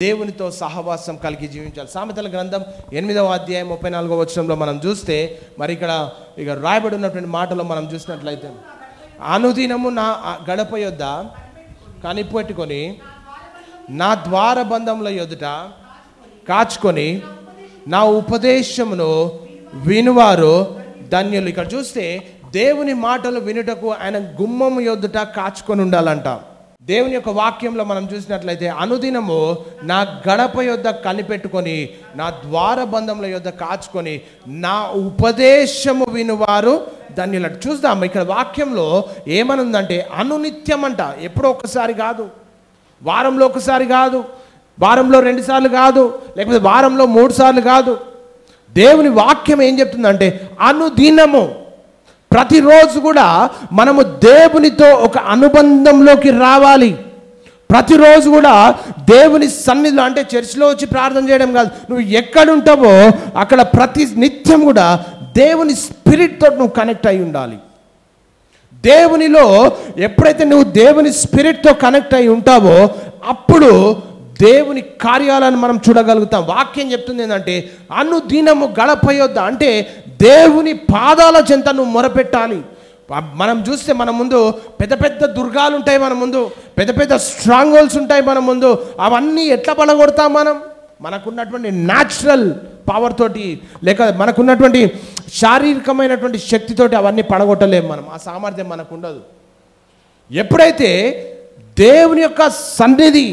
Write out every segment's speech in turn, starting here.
దేవునితో సహవాసం కలిగి జీవించాలి. సామెతల గ్రంథం 8వ అధ్యాయం 34వ వచనంలో మనం చూస్తే మరి ఇక రాయబడి ఉన్నటువంటి మాటలో మనం చూసినట్లయితే, అనుదినము నా గడప యొద్ద కనిపెట్టుకొని నా ద్వారబంధముల యొద్ద కాచుకొని నా ఉపదేశమును వినువారు ధన్యులు. ఇక్కడ చూస్తే దేవుని మాటలు వినుటకు ఆయన గుమ్మము యొద్ద కాచుకొని ఉండాలంట. దేవుని యొక్క వాక్యంలో మనం చూసినట్లయితే, అనుదినము నా గడప యొద్ద కనిపెట్టుకొని నా ద్వారబంధముల యొద్ద కాచుకొని నా ఉపదేశము వినువారు ధన్యులు. చూద్దాం ఇక్కడ వాక్యంలో ఏమనుందంటే, అనునిత్యం అంట. ఎప్పుడో ఒకసారి కాదు, వారంలో ఒకసారి కాదు, వారంలో 2 సార్లు కాదు, లేకపోతే వారంలో 3 సార్లు కాదు. దేవుని వాక్యం ఏం చెప్తుందంటే, అనుదినము, ప్రతిరోజు కూడా మనము దేవునితో ఒక అనుబంధంలోకి రావాలి. ప్రతిరోజు కూడా దేవుని సన్నిధిలో, అంటే చర్చిలో వచ్చి ప్రార్థన చేయడం కాదు, నువ్వు ఎక్కడుంటావో అక్కడ ప్రతి నిత్యం కూడా దేవుని స్పిరిట్తో నువ్వు కనెక్ట్ అయి ఉండాలి. దేవునిలో ఎప్పుడైతే నువ్వు దేవుని స్పిరిట్తో కనెక్ట్ అయి ఉంటావో అప్పుడు దేవుని కార్యాలను మనం చూడగలుగుతాం. వాక్యం చెప్తుంది ఏంటంటే, అనుదినము గడప యొద్ద, అంటే దేవుని పాదాల చెంత నువ్వు మొరపెట్టాలి. మనం చూస్తే మన ముందు పెద్ద పెద్ద దుర్గాలు ఉంటాయి, మన ముందు పెద్ద పెద్ద స్ట్రాంగ్ హోల్స్ ఉంటాయి మన ముందు. అవన్నీ ఎట్లా పడగొడతాం మనం? మనకున్నటువంటి న్యాచురల్ పవర్ తోటి, లేక మనకున్నటువంటి శారీరకమైనటువంటి శక్తితోటి అవన్నీ పడగొట్టలేము మనం. ఆ సామర్థ్యం మనకు ఉండదు. ఎప్పుడైతే దేవుని యొక్క సన్నిధి,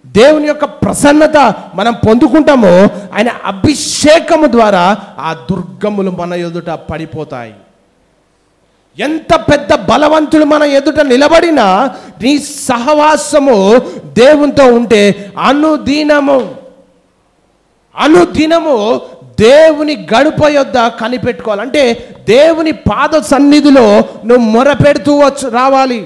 దేవుని యొక్క ప్రసన్నత మనం పొందుకుంటామో, ఆయన అభిషేకము ద్వారా ఆ దుర్గములు మన ఎదుట పడిపోతాయి. ఎంత పెద్ద బలవంతులు మన ఎదుట నిలబడినా నీ సహవాసము దేవునితో ఉంటే అనుదినము దేవుని గడప యొద్ద కనిపెట్టుకోవాలి. అంటే దేవుని పాద సన్నిధిలో నువ్వు మొరపెడుతూ రావాలి.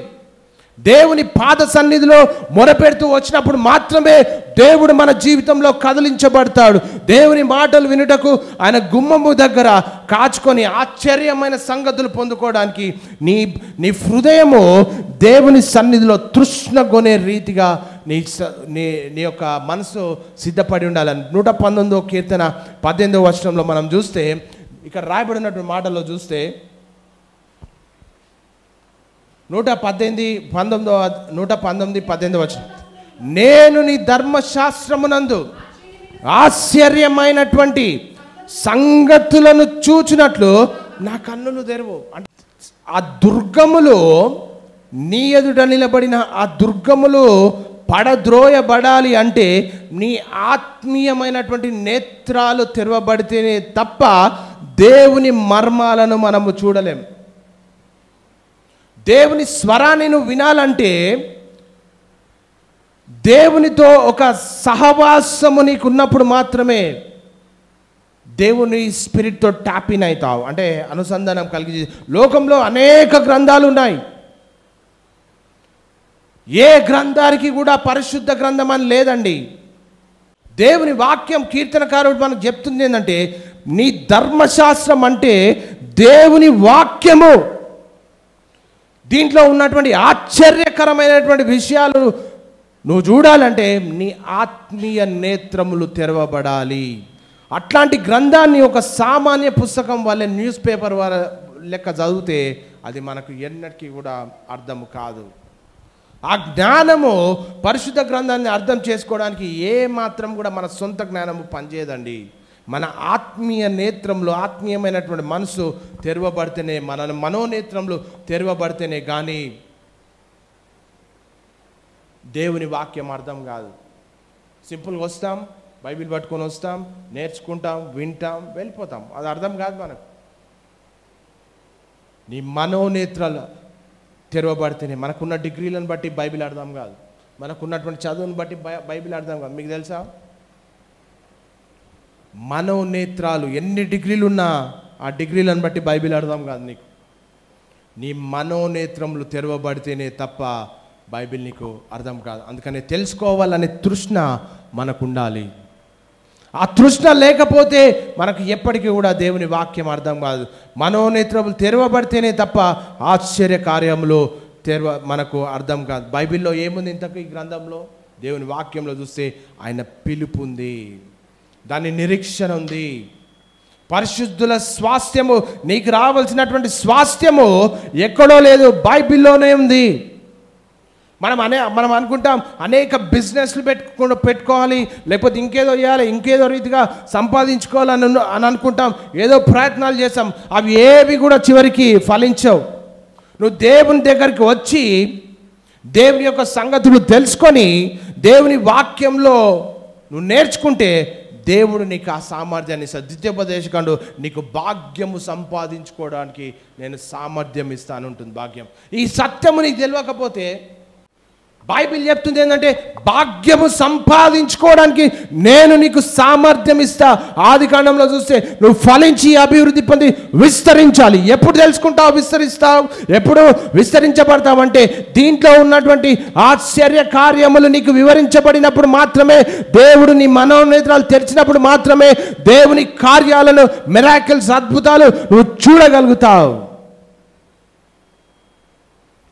దేవుని పాద సన్నిధిలో మొరపెడుతూ వచ్చినప్పుడు మాత్రమే దేవుడు మన జీవితంలో కదిలించబడతాడు. దేవుని మాటలు వినుటకు ఆయన గుమ్మము దగ్గర కాచుకొని ఆశ్చర్యమైన సంగతులు పొందుకోవడానికి నీ హృదయము దేవుని సన్నిధిలో తృష్ణగొనే రీతిగా నీ యొక్క మనసు సిద్ధపడి ఉండాలని 119వ కీర్తన 18వ వచనంలో మనం చూస్తే, ఇక్కడ రాయబడినటువంటి మాటల్లో చూస్తే 119:18 వచనం, నేను నీ ధర్మశాస్త్రమునందు ఆశ్చర్యమైనటువంటి సంగతులను చూచినట్లు నా కన్నులు తెరువు. అంటే ఆ దుర్గములు, నీ ఎదుట నిలబడిన ఆ దుర్గములు పడద్రోయబడాలి అంటే నీ ఆత్మీయమైనటువంటి నేత్రాలు తెరవబడితేనే తప్ప దేవుని మర్మాలను మనము చూడలేం. దేవుని స్వరాన్ని నువ్వు వినాలంటే, దేవునితో ఒక సహవాసము నీకు ఉన్నప్పుడు మాత్రమే దేవుని స్పిరిట్తో ట్యాప్ ఇన్ అవుతావు, అంటే అనుసంధానం కలిగి. లోకంలో అనేక గ్రంథాలు ఉన్నాయి. ఏ గ్రంథానికి కూడా పరిశుద్ధ గ్రంథం అని లేదండి. దేవుని వాక్యం, కీర్తనకారుడు మనకు చెప్తుంది ఏంటంటే, నీ ధర్మశాస్త్రం అంటే దేవుని వాక్యము. దీంట్లో ఉన్నటువంటి ఆశ్చర్యకరమైనటువంటి విషయాలు నువ్వు చూడాలంటే నీ ఆత్మీయ నేత్రములు తెరవబడాలి. అట్లాంటి గ్రంథాన్ని ఒక సామాన్య పుస్తకం వల్ల, న్యూస్ పేపర్ లెక్క చదివితే అది మనకు ఎన్నటికీ కూడా అర్థము కాదు. ఆ జ్ఞానము, పరిశుద్ధ గ్రంథాన్ని అర్థం చేసుకోవడానికి ఏ మాత్రం కూడా మన సొంత జ్ఞానము పనిచేయదండి. మన ఆత్మీయ నేత్రంలో, ఆత్మీయమైనటువంటి మనసు తెరవబడితేనే, మన మనోనేత్రంలో తెరవబడితేనే కానీ దేవుని వాక్యం అర్థం కాదు. సింపుల్గా వస్తాం, బైబిల్ పట్టుకొని వస్తాం, నేర్చుకుంటాం, వింటాం, వెళ్ళిపోతాం. అది అర్థం కాదు మనకు. నీ మనోనేత్రాలు తెరవబడితేనే, మనకున్న డిగ్రీలను బట్టి బైబిల్ అర్థం కాదు, మనకున్నటువంటి చదువుని బట్టి బైబిల్ అర్థం కాదు. మీకు తెలుసా, మనోనేత్రాలు ఎన్ని డిగ్రీలు ఉన్నా ఆ డిగ్రీలను బట్టి బైబిల్ అర్థం కాదు నీకు. నీ మనోనేత్రములు తెరవబడితేనే తప్ప బైబిల్ నీకు అర్థం కాదు. అందుకని తెలుసుకోవాలనే తృష్ణ మనకు ఉండాలి. ఆ తృష్ణ లేకపోతే మనకు ఎప్పటికీ కూడా దేవుని వాక్యం అర్థం కాదు. మనోనేత్రములు తెరవబడితేనే తప్ప ఆశ్చర్య కార్యములు మనకు అర్థం కాదు. బైబిల్లో ఏముంది ఇంతకు? ఈ గ్రంథంలో దేవుని వాక్యంలో చూస్తే ఆయన పిలుపు ఉంది, దాని నిరీక్షణ ఉంది. పరిశుద్ధుల స్వాస్థ్యము, నీకు రావాల్సినటువంటి స్వాస్థ్యము ఎక్కడో లేదు, బైబిల్లోనే ఉంది. మనం అనుకుంటాం అనేక బిజినెస్లు పెట్టుకోవాలి, లేకపోతే ఇంకేదో చేయాలి, ఇంకేదో రీతిగా సంపాదించుకోవాలని అనుకుంటాం, ఏదో ప్రయత్నాలు చేస్తాం. అవి ఏవి కూడా చివరికి ఫలించవు. నువ్వు దేవుని దగ్గరికి వచ్చి దేవుని యొక్క సంగతులు తెలుసుకొని దేవుని వాక్యంలో నువ్వు నేర్చుకుంటే దేవుడు నీకు ఆ సామర్థ్యాన్ని ఇస్తాడు. ద్వితీయోపదేశకాండు నీకు భాగ్యము సంపాదించుకోవడానికి నేను సామర్థ్యం ఇస్తాను ఉంటుంది. భాగ్యం, ఈ సత్యము నీకు తెలియకపోతే బైబిల్ చెప్తుంది ఏంటంటే భాగ్యము సంపాదించుకోవడానికి నేను నీకు సామర్థ్యం ఇస్తా. ఆది కాండంలో చూస్తే నువ్వు ఫలించి అభివృద్ధి పొంది విస్తరించాలి. ఎప్పుడు తెలుసుకుంటావు విస్తరిస్తావు, ఎప్పుడు విస్తరించబడతావు అంటే దీంట్లో ఉన్నటువంటి ఆశ్చర్య కార్యములు నీకు వివరించబడినప్పుడు మాత్రమే, దేవుడు నీ మనోనేత్రాలు తెరిచినప్పుడు మాత్రమే దేవుని కార్యాలను, మిరాకిల్స్, అద్భుతాలు నువ్వు చూడగలుగుతావు.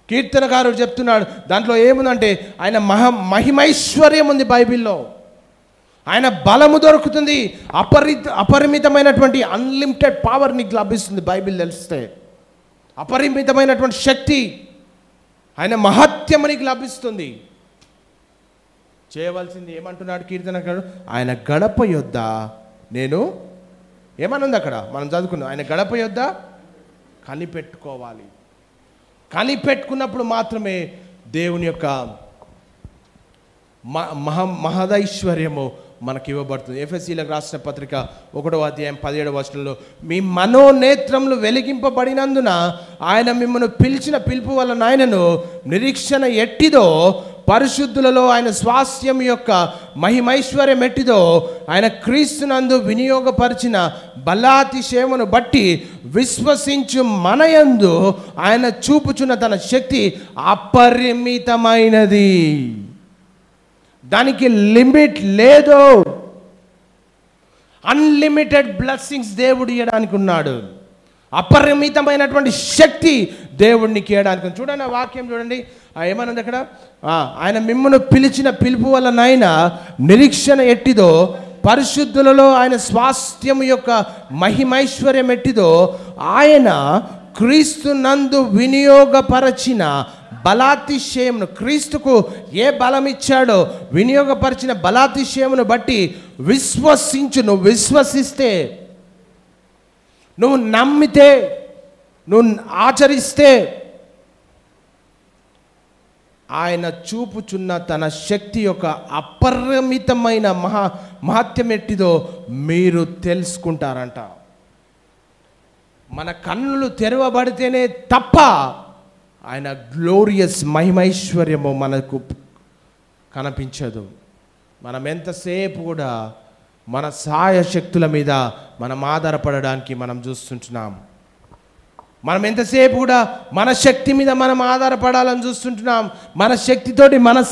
కీర్తనకారుడు చెప్తున్నాడు, దాంట్లో ఏముందంటే ఆయన మహిమైశ్వర్యం ఉంది బైబిల్లో. ఆయన బలము దొరుకుతుంది, అపరిమితమైనటువంటి అన్లిమిటెడ్ పవర్ నీకు లభిస్తుంది బైబిల్ తెలిస్తే. అపరిమితమైనటువంటి శక్తి, ఆయన మహత్యము నీకు లభిస్తుంది. చేయవలసింది ఏమంటున్నాడు కీర్తనకారుడు, ఆయన గడప యొద్ద నేను, ఏమనుంది అక్కడ మనం చదువుకున్నాం, ఆయన గడప యొద్ద కనిపెట్టుకోవాలి. కనిపెట్టుకున్నప్పుడు మాత్రమే దేవుని యొక్క మహదైశ్వర్యము మనకి ఇవ్వబడుతుంది. ఎఫెసీలకు రాసిన పత్రిక 1వ అధ్యాయం 17వ వచనంలో, మీ మనోనేత్రములు వెలిగింపబడినందున ఆయన మిమ్మల్ని పిలిచిన పిలుపు వలన ఆయనను నిరీక్షణ ఎట్టిదో, పరిశుద్ధులలో ఆయన స్వాస్థ్యం యొక్క మహిమైశ్వర్యం ఎట్టిదో, ఆయన క్రీస్తునందు వినియోగపరిచిన బలాతిశయమును బట్టి విశ్వసించు మనయందు ఆయన చూపుచున్న తన శక్తి అపరిమితమైనది, దానికి లిమిట్ లేదు. అన్లిమిటెడ్ బ్లెస్సింగ్స్ దేవుడు ఇవ్వడానికి ఉన్నాడు. అపరిమితమైనటువంటి శక్తి దేవుడికి ఇవ్వడానికి. చూడండి ఆ వాక్యం చూడండి, ఏమన్నది అక్కడ, ఆయన మిమ్మల్ని పిలిచిన పిలుపు వలన ఆయన నిరీక్షణ ఎట్టిదో, పరిశుద్ధులలో ఆయన స్వాస్థ్యం యొక్క మహిమైశ్వర్యం ఎట్టిదో, ఆయన క్రీస్తు నందు వినియోగపరచిన బలాతిశయమును, క్రీస్తుకు ఏ బలం ఇచ్చాడో వినియోగపరిచిన బలాతిశయమును బట్టి విశ్వసించు. నువ్వు విశ్వసిస్తే, నువ్వు నమ్మితే, నువ్వు ఆచరిస్తే ఆయన చూపుచున్న తన శక్తి యొక్క అపరిమితమైన మహత్యం ఎట్టిదో మీరు తెలుసుకుంటారంట. మన కన్నులు తెరవబడితేనే తప్ప ఆయన గ్లోరియస్ మహిమైశ్వర్యము మనకు కనిపించదు. మనం ఎంతసేపు కూడా మన సాయశక్తుల మీద మనం ఆధారపడడానికి మనం చూస్తుంటున్నాం. మనం ఎంతసేపు కూడా మన శక్తి మీద మనం ఆధారపడాలని చూస్తుంటున్నాం. మన శక్తితోటి మనం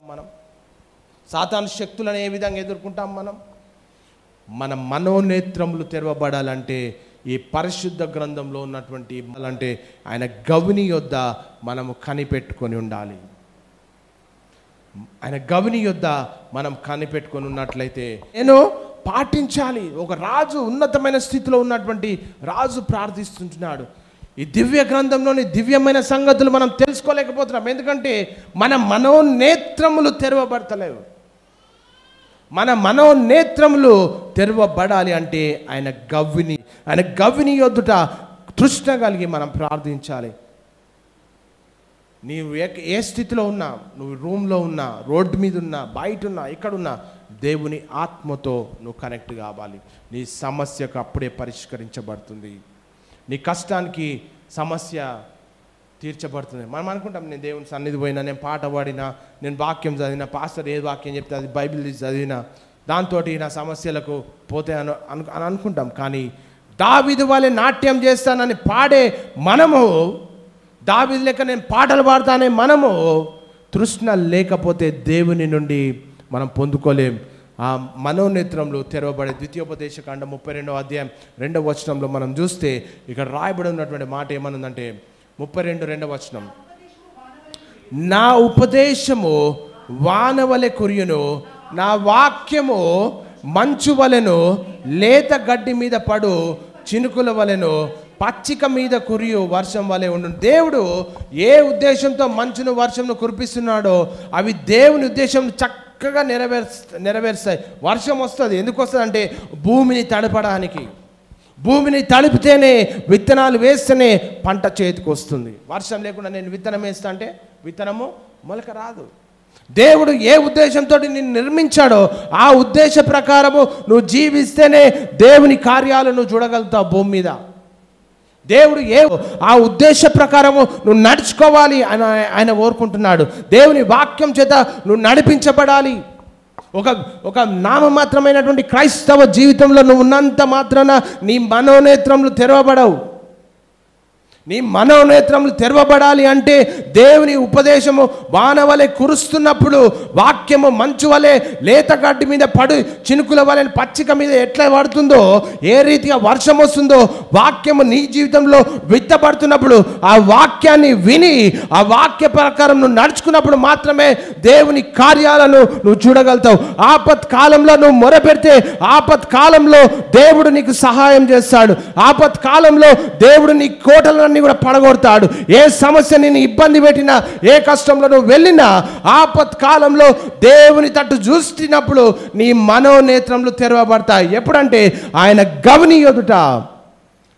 సాతాను శక్తులను ఏ విధంగా ఎదుర్కొంటాం? మన మనోనేత్రములు తెరవబడాలంటే ఈ పరిశుద్ధ గ్రంథంలో ఉన్నటువంటి అంటే ఆయన గవిని యొద్ద మనము కనిపెట్టుకొని ఉండాలి. ఆయన గవిని యొద్ద మనం కనిపెట్టుకొని ఉన్నట్లయితే నేను పాటించాలి. ఒక రాజు, ఉన్నతమైన స్థితిలో ఉన్నటువంటి రాజు ప్రార్థిస్తుంటున్నాడు. ఈ దివ్య గ్రంథంలోని దివ్యమైన సంగతులు మనం తెలుసుకోలేకపోతున్నాం. ఎందుకంటే మన మనోనేత్రములు తెరవబడతలేవు. మన మనోనేత్రములు తెరవబడాలి అంటే ఆయన గవ్విని యొద్దుట తృష్ణ కలిగి మనం ప్రార్థించాలి. నీవు ఏ స్థితిలో ఉన్నా, నువ్వు రూమ్లో ఉన్నా, రోడ్డు మీద ఉన్నా, బయట ఉన్నా, ఎక్కడున్నా, దేవుని ఆత్మతో నువ్వు కనెక్ట్ కావాలి. నీ సమస్యకు అప్పుడే పరిష్కరించబడుతుంది. నీ కష్టానికి సమస్య తీర్చబడుతుంది. మనం అనుకుంటాం, నేను దేవుని సన్నిధి పోయినా, నేను పాట పాడినా, నేను వాక్యం చదివినా, పాస్టర్ ఏ వాక్యం చెప్తే అది బైబిల్ చదివినా, దాంతో నా సమస్యలకు పోతే అని అనుకుంటాం. కానీ దావీదు వలె నాట్యం చేస్తానని పాడే మనము, దావీదు లెక్క నేను పాటలు పాడతానే మనము తృష్ణ లేకపోతే దేవుని నుండి మనం పొందుకోలేం. ఆ మనోనేత్రంలో తెరవబడే ద్వితీయోపదేశకాండం 32వ అధ్యాయం 2వ వచనంలో మనం చూస్తే ఇక్కడ రాయబడి ఉన్నటువంటి మాట ఏమనుందంటే 32 2వ వచనం, నా ఉపదేశము వానవలె కురియును, నా వాక్యము మంచు వలెను, లేత గడ్డి మీద పడు చినుకుల వలెను, పచ్చిక మీద కురియు వర్షం వలె ఉండు. దేవుడు ఏ ఉద్దేశంతో మంచును వర్షంను కురిపిస్తున్నాడో అవి దేవుని ఉద్దేశం చక్కగా నెరవేరుస్తాయి. వర్షం వస్తుంది, ఎందుకు వస్తుంది అంటే భూమిని తడపడానికి. భూమిని తడిపితేనే, విత్తనాలు వేస్తేనే పంట చేతికి వస్తుంది. వర్షం లేకుండా నేను విత్తనం వేస్తా అంటే విత్తనము మొలక రాదు. దేవుడు ఏ ఉద్దేశంతో నిన్ను నిర్మించాడో ఆ ఉద్దేశ ప్రకారము నువ్వు జీవిస్తేనే దేవుని కార్యాలను నువ్వు చూడగలుగుతావు భూమి మీద. దేవుడు ఆ ఉద్దేశ ప్రకారము నువ్వు నడుచుకోవాలి అని ఆయన కోరుకుంటున్నాడు. దేవుని వాక్యం చేత నువ్వు నడిపించబడాలి. ఒక నామమాత్రమైనటువంటి క్రైస్తవ జీవితంలో నువ్వు ఉన్నంత మాత్రాన నీ మనోనేత్రములు తెరవబడవు. నీ మనోనేత్రములు తెరవబడాలి అంటే దేవుని ఉపదేశము వానవలె కురుస్తున్నప్పుడు, వాక్యము మంచు వలె లేత గడ్డి మీద పడు చినుకుల వలె పచ్చిక మీద ఎట్లా పడుతుందో, ఏ రీతిగా వర్షం వస్తుందో, వాక్యము నీ జీవితంలో విత్తబడుతున్నప్పుడు ఆ వాక్యాన్ని విని ఆ వాక్య ప్రకారం నువ్వు నడుచుకున్నప్పుడు మాత్రమే దేవుని కార్యాలను నువ్వు చూడగలుగుతావు. ఆపత్ కాలంలో నువ్వు మొరపెడితే ఆపత్ కాలంలో దేవుడు నీకు సహాయం చేస్తాడు. ఆపత్ కాలంలో దేవుడు నీ కోటలను కూడా పడగొడతాడు. ఏ సమస్య నిన్ను ఇబ్బంది పెట్టినా, ఏ కష్టంలో నువ్వు వెళ్ళినా, ఆపత్ కాలంలో దేవుని తట్టు చూస్తున్నప్పుడు నీ మనోనేత్రములు తెరవబడతాయి. ఎప్పుడంటే ఆయన గవిని ఎదుట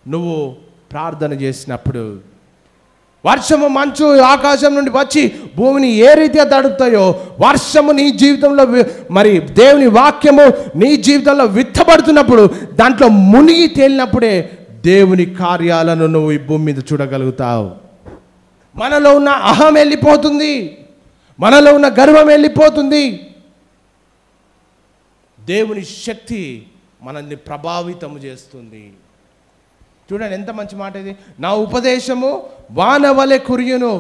నువ్వు ప్రార్థన చేసినప్పుడు. వర్షము మంచు ఆకాశం నుండి వచ్చి భూమిని ఏ రీతిగా తడుపుతాయో, వర్షము నీ జీవితంలో మరి దేవుని వాక్యము నీ జీవితంలో విత్తబడుతున్నప్పుడు, దాంట్లో మునిగి తేలినప్పుడే దేవుని కార్యాలను నువ్వు ఈ భూమి మీద చూడగలుగుతావు. మనలో ఉన్న అహం వెళ్ళిపోతుంది, మనలో ఉన్న గర్వం వెళ్ళిపోతుంది. దేవుని శక్తి మనల్ని ప్రభావితం చేస్తుంది. చూడండి ఎంత మంచి మాట ఇది. నా ఉపదేశము వానవలె కురియును.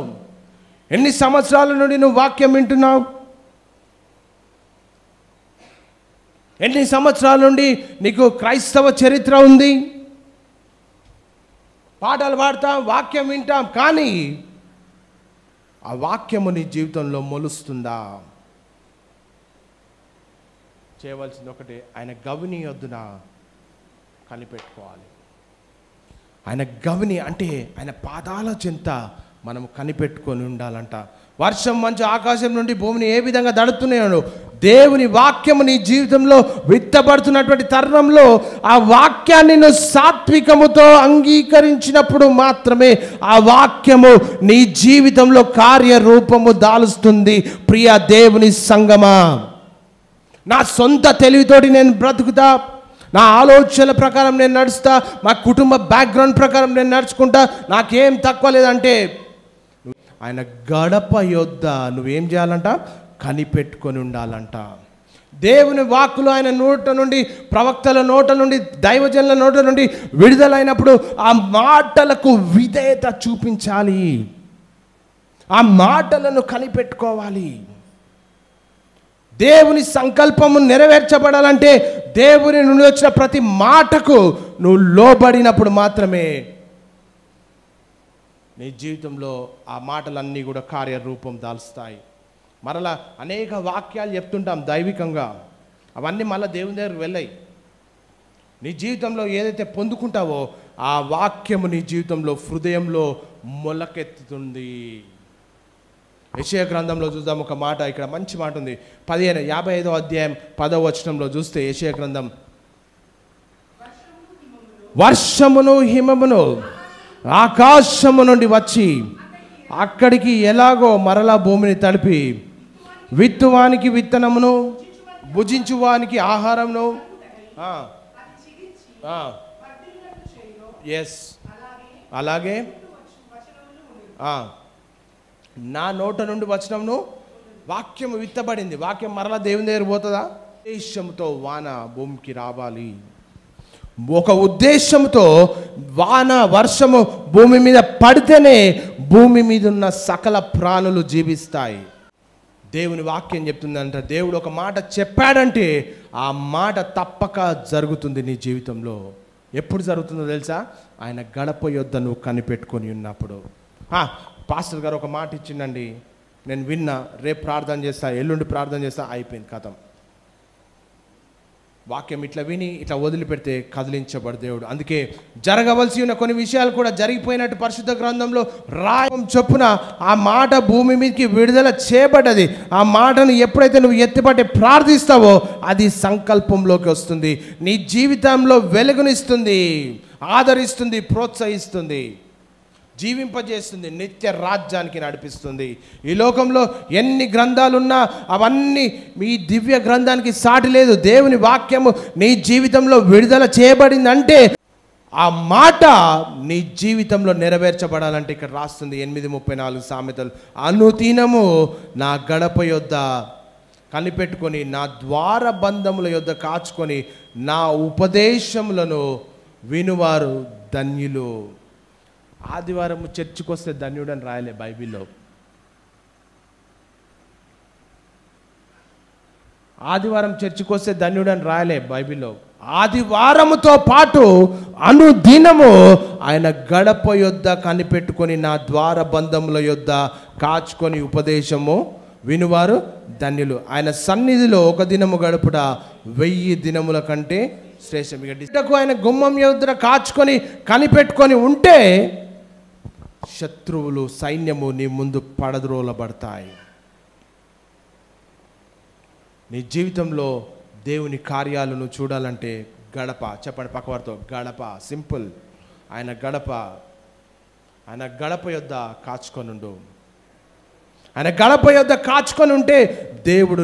ఎన్ని సంవత్సరాల నుండి నువ్వు వాక్యం వింటున్నావు? ఎన్ని సంవత్సరాల నుండి నీకు క్రైస్తవ చరిత్ర ఉంది? పాటలు పాడతాం, వాక్యం వింటాం, కానీ ఆ వాక్యము నీ జీవితంలో మొలుస్తుందా? చేయవలసింది ఒకటే, ఆయన గవిని యొద్దున కనిపెట్టుకోవాలి. ఆయన గవిని అంటే ఆయన పాదాల చెంత మనం కనిపెట్టుకొని ఉండాలంట. వర్షం మంచు ఆకాశం నుండి భూమిని ఏ విధంగా దడుతున్నాయో, దేవుని వాక్యము నీ జీవితంలో విత్తబడుతున్నటువంటి తరుణంలో ఆ వాక్యాన్ని నువ్వు సాత్వికముతో అంగీకరించినప్పుడు మాత్రమే ఆ వాక్యము నీ జీవితంలో కార్యరూపము దాలుస్తుంది. ప్రియ దేవుని సంగమా, నా సొంత తెలివితోటి నేను బ్రతుకుతా, నా ఆలోచనల ప్రకారం నేను నడుస్తా, మా కుటుంబ బ్యాక్గ్రౌండ్ ప్రకారం నేను నడుచుకుంటా, నాకేం తక్కువ లేదంటే ఆయన గడప యొద్ద నువ్వేం చేయాలంట? కనిపెట్టుకొని ఉండాలంట. దేవుని వాక్కులు ఆయన నోట నుండి, ప్రవక్తల నోట నుండి, దైవజనుల నోట నుండి విడుదలైనప్పుడు ఆ మాటలకు విధేయత చూపించాలి. ఆ మాటలను కనిపెట్టుకోవాలి. దేవుని సంకల్పము నెరవేర్చబడాలంటే దేవుని నుండి వచ్చిన ప్రతి మాటకు నువ్వు లోబడినప్పుడు మాత్రమే నీ జీవితంలో ఆ మాటలన్నీ కూడా కార్యరూపం దాల్స్తాయి. మరలా అనేక వాక్యాలు చెప్తుంటాం దైవికంగా, అవన్నీ మళ్ళీ దేవుని దగ్గరికి వెళ్ళాయి. నీ జీవితంలో ఏదైతే పొందుకుంటావో ఆ వాక్యము నీ జీవితంలో హృదయంలో మొలకెత్తుతుంది. యెషయా గ్రంథంలో చూద్దాం ఒక మాట, ఇక్కడ మంచి మాట ఉంది. 55వ అధ్యాయం 10వ వచనంలో చూస్తే యెషయా గ్రంథం, వర్షమును హిమమును ఆకాశము నుండి వచ్చి అక్కడికి ఎలాగో మరలా భూమిని తడిపి విత్తువానికి విత్తనమును భుజించువానికి ఆహారమును ఎస్ అలాగే నా నోట నుండి వచనమును, వాక్యము విత్తబడింది. వాక్యం మరలా దేవుని దగ్గర పోతుందా? ఉద్దేశంతో వాన భూమికి రావాలి. ఒక ఉద్దేశంతో వాన వర్షము భూమి మీద పడితేనే భూమి మీద ఉన్న సకల ప్రాణులు జీవిస్తాయి. దేవుని వాక్యం చెప్తుందంట, దేవుడు ఒక మాట చెప్పాడంటే ఆ మాట తప్పక జరుగుతుంది నీ జీవితంలో. ఎప్పుడు జరుగుతుందో తెలుసా? ఆయన గడప యొద్ద నువ్వు కనిపెట్టుకొని ఉన్నప్పుడు. పాస్టర్ గారు ఒక మాట ఇచ్చిండండి, నేను విన్నా, రేపు ప్రార్థన చేస్తా, ఎల్లుండి ప్రార్థన చేస్తా, అయిపోయింది, కథం. వాక్యం ఇట్లా విని ఇట్లా వదిలిపెడితే కదిలించబడు దేవుడు. అందుకే జరగవలసి ఉన్న కొన్ని విషయాలు కూడా జరిగిపోయినట్టు పరిశుద్ధ గ్రంథంలో రాయం చొప్పున ఆ మాట భూమి మీదకి విడుదల చేయబడ్డది. ఆ మాటను ఎప్పుడైతే నువ్వు ఎత్తిపట్టి ప్రార్థిస్తావో అది సంకల్పంలోకి వస్తుంది, నీ జీవితంలో వెలుగునిస్తుంది, ఆదరిస్తుంది, ప్రోత్సహిస్తుంది, జీవింపజేస్తుంది, నిత్య రాజ్యానికి నడిపిస్తుంది. ఈ లోకంలో ఎన్ని గ్రంథాలున్నా అవన్నీ మీ దివ్య గ్రంథానికి సాటి లేదు. దేవుని వాక్యము నీ జీవితంలో విడుదల చేయబడిందంటే ఆ మాట నీ జీవితంలో నెరవేర్చబడాలంటే ఇక్కడ రాస్తుంది 8:34 సామెతలు, అనుదినము నా గడప యొద్ద కనిపెట్టుకొని, నా ద్వార బంధముల యొద్ద కాచుకొని, నా ఉపదేశములను వినువారు ధన్యులు. ఆదివారం చర్చికి వస్తే ధన్యుడు అని రాయలే బైబిల్లో. ఆదివారం చర్చికి వస్తే ధన్యుడు అని రాయలే బైబిల్లో. ఆదివారముతో పాటు అనుదినము ఆయన గడప యొద్ద కనిపెట్టుకొని, నా ద్వార బంధముల యొద్ద కాచుకొని ఉపదేశము వినువారు ధన్యులు. ఆయన సన్నిధిలో ఒక దినము గడుపుట 1000 దినముల కంటే శ్రేష్టం. ఇక ఆయన గుమ్మం యొద్ద కాచుకొని కనిపెట్టుకొని ఉంటే శత్రువులు సైన్యము నీ ముందు పడద్రోలబడతాయి. నీ జీవితంలో దేవుని కార్యాలను చూడాలంటే గడప, చెప్పండి పక్కవారితో, గడప. సింపుల్. ఆయన గడప యొద్ద కాచుకొనుండు. ఆయన గడప యొద్ద కాచుకొని ఉంటే దేవుడు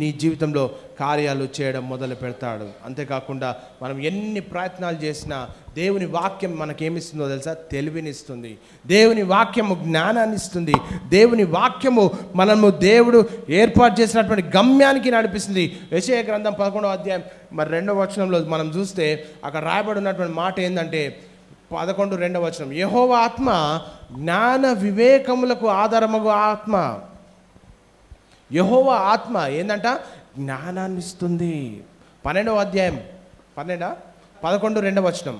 నీ జీవితంలో కార్యాలు చేయడం మొదలు పెడతాడు. అంతేకాకుండా మనం ఎన్ని ప్రయత్నాలు చేసినా దేవుని వాక్యం మనకేమిస్తుందో తెలుసా? తెలివినిస్తుంది. దేవుని వాక్యము జ్ఞానాన్ని ఇస్తుంది. దేవుని వాక్యము మనము దేవుడు ఏర్పాటు చేసినటువంటి గమ్యానికి నడిపిస్తుంది. యెషయా గ్రంథం 11వ అధ్యాయం 2వ వచనంలో మనం చూస్తే అక్కడ రాయబడి ఉన్నటువంటి మాట ఏంటంటే 11:2 యెహోవా ఆత్మ జ్ఞాన వివేకములకు ఆధారమగు ఆత్మ. యెహోవా ఆత్మ ఏందంట? జ్ఞానాన్ని ఇస్తుంది. 12వ అధ్యాయం 11:2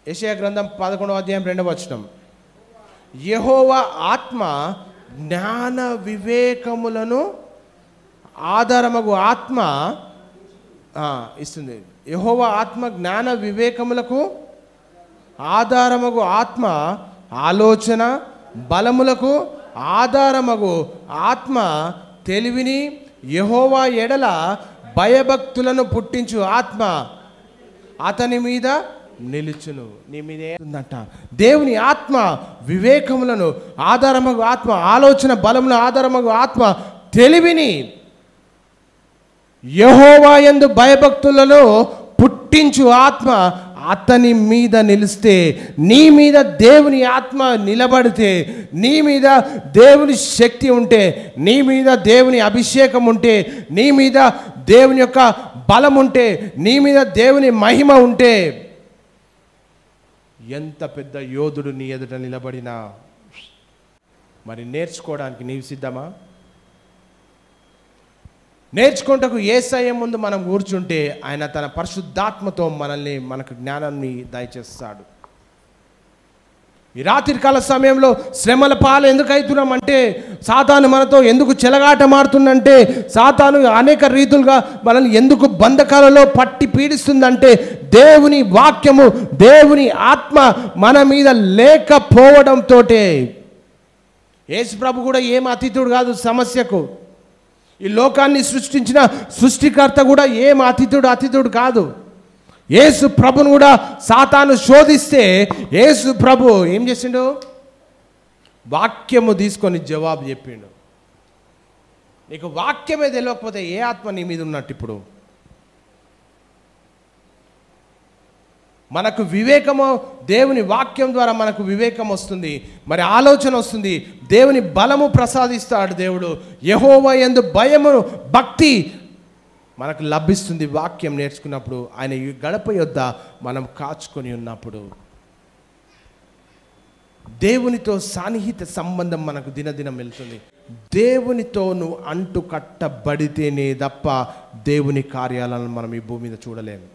యెషయా గ్రంథం 11వ అధ్యాయం 2వ వచనం, యెహోవా ఆత్మ జ్ఞాన వివేకములను ఆధారమగు ఆత్మ ఇస్తుంది. యెహోవా ఆత్మ జ్ఞాన వివేకములకు ఆధారమగు ఆత్మ, ఆలోచన బలములకు ఆధారమగు ఆత్మ, తెలివిని యెహోవా ఎడల భయభక్తులను పుట్టించు ఆత్మ అతని మీద నిలుచును. నీ మీద ఏంటంట? దేవుని ఆత్మ వివేకములను ఆధారమగు ఆత్మ, ఆలోచన బలములను ఆధారమగు ఆత్మ, తెలివిని యెహోవా యందు భయభక్తులను పుట్టించు ఆత్మ అతని మీద నిలిస్తే, నీ మీద దేవుని ఆత్మ నిలబడితే, నీ మీద దేవుని శక్తి ఉంటే, నీ మీద దేవుని అభిషేకం ఉంటే, నీ మీద దేవుని యొక్క బలం ఉంటే, నీ మీద దేవుని మహిమ ఉంటే, ఎంత పెద్ద యోధుడు నీ ఎదుట నిలబడినా మరి నేర్చుకోవడానికి నీవు సిద్ధమా? నేర్చుకుంటకు యేసయ్య ముందు మనం కూర్చుంటే ఆయన తన పరిశుద్ధాత్మతో మనకు జ్ఞానాన్ని దయచేస్తాడు. ఈ రాత్రికాల సమయంలో శ్రమల పాలు ఎందుకు అవుతున్నామంటే, సాతాను మనతో ఎందుకు చెలగాట మారుతుందంటే, సాతాను అనేక రీతులుగా మనల్ని ఎందుకు బంధకాలలో పట్టి పీడిస్తుందంటే, దేవుని వాక్యము, దేవుని ఆత్మ మన మీద లేకపోవడంతో. యేసు ప్రభు కూడా ఏం అతీతుడు కాదు సమస్యకు. ఈ లోకాన్ని సృష్టించిన సృష్టికర్త కూడా ఏం అతీతుడు కాదు. యేసు ప్రభును కూడా సాతాను శోధిస్తే యేసు ప్రభు ఏం చేసిండు? వాక్యము తీసుకొని జవాబు చెప్పిండు. నీకు వాక్యమే తెలియకపోతే ఏ ఆత్మ నీ మీద ఉన్నట్టు? ఇప్పుడు మనకు వివేకము, దేవుని వాక్యం ద్వారా మనకు వివేకం వస్తుంది, మరి ఆలోచన వస్తుంది, దేవుని బలము ప్రసాదిస్తాడు దేవుడు. యెహోవా యందు భయము, భక్తి మనకు లభిస్తుంది వాక్యం నేర్చుకున్నప్పుడు, ఆయన గడప యొద్ద మనం కాచుకొని ఉన్నప్పుడు. దేవునితో సాన్నిహిత సంబంధం మనకు దినదినం వెళ్తుంది. దేవునితో నువ్వు అంటు కట్టబడితేనే తప్ప దేవుని కార్యాలను మనం ఈ భూమి మీద చూడలేము.